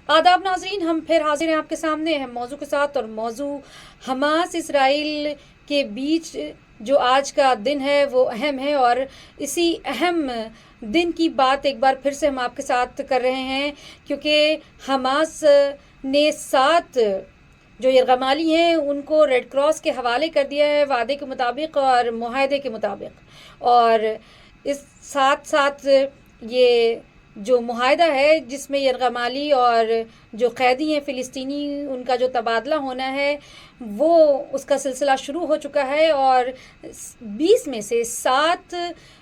آداب ناظرین، ہم پھر حاضر ہیں آپ کے سامنے اہم موضوع کے ساتھ، اور موضوع حماس اسرائیل کے بیچ جو آج کا دن ہے وہ اہم ہے، اور اسی اہم دن کی بات ایک بار پھر سے ہم آپ کے ساتھ کر رہے ہیں، کیونکہ حماس نے 7 جو یرغمالی ہیں ان کو ریڈ کراس کے حوالے کر دیا ہے وعدے کے مطابق اور معاہدے کے مطابق، اور اس ساتھ یہ جو معاہدہ ہے جس میں یرغمالی اور جو قیدی ہیں فلسطینی ان کا جو تبادلہ ہونا ہے وہ اس کا سلسلہ شروع ہو چکا ہے، اور 20 میں سے 7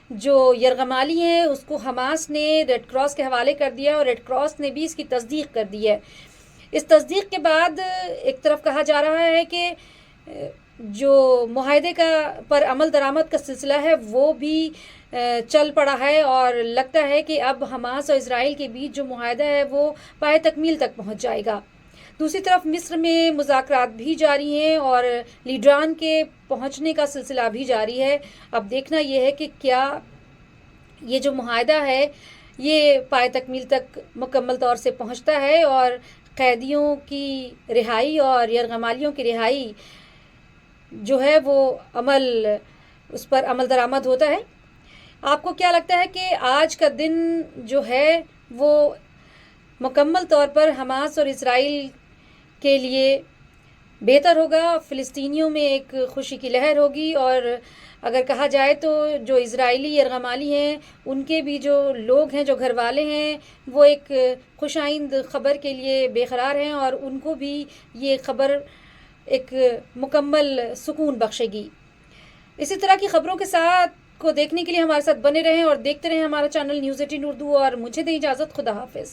جو یرغمالی ہیں اس کو حماس نے ریڈ کراس کے حوالے کر دیا، اور ریڈ کراس نے بھی اس کی تصدیق کر دی ہے۔ اس تصدیق کے بعد ایک طرف کہا جا رہا ہے کہ جو معاہدے کا پر عمل درآمد کا سلسلہ ہے وہ بھی چل پڑا ہے، اور لگتا ہے کہ اب حماس اور اسرائیل کے بیچ جو معاہدہ ہے وہ پائے تکمیل تک پہنچ جائے گا۔ دوسری طرف مصر میں مذاکرات بھی جاری ہیں اور لیڈران کے پہنچنے کا سلسلہ بھی جاری ہے۔ اب دیکھنا یہ ہے کہ کیا یہ جو معاہدہ ہے یہ پائے تکمیل تک مکمل طور سے پہنچتا ہے اور قیدیوں کی رہائی اور یرغمالیوں کی رہائی جو ہے وہ اس پر عمل درآمد ہوتا ہے۔ آپ کو کیا لگتا ہے کہ آج کا دن جو ہے وہ مکمل طور پر حماس اور اسرائیل کے لیے بہتر ہوگا؟ فلسطینیوں میں ایک خوشی کی لہر ہوگی، اور اگر کہا جائے تو جو اسرائیلی یرغمالی ہیں ان کے بھی جو لوگ ہیں، جو گھر والے ہیں، وہ ایک خوش آئند خبر کے لیے بے قرار ہیں، اور ان کو بھی یہ خبر ایک مکمل سکون بخشے گی۔ اسی طرح کی خبروں کے ساتھ کو دیکھنے کے لیے ہمارے ساتھ بنے رہیں اور دیکھتے رہیں ہمارا چینل نیوز 18 اردو، اور مجھے دیں اجازت، خدا حافظ۔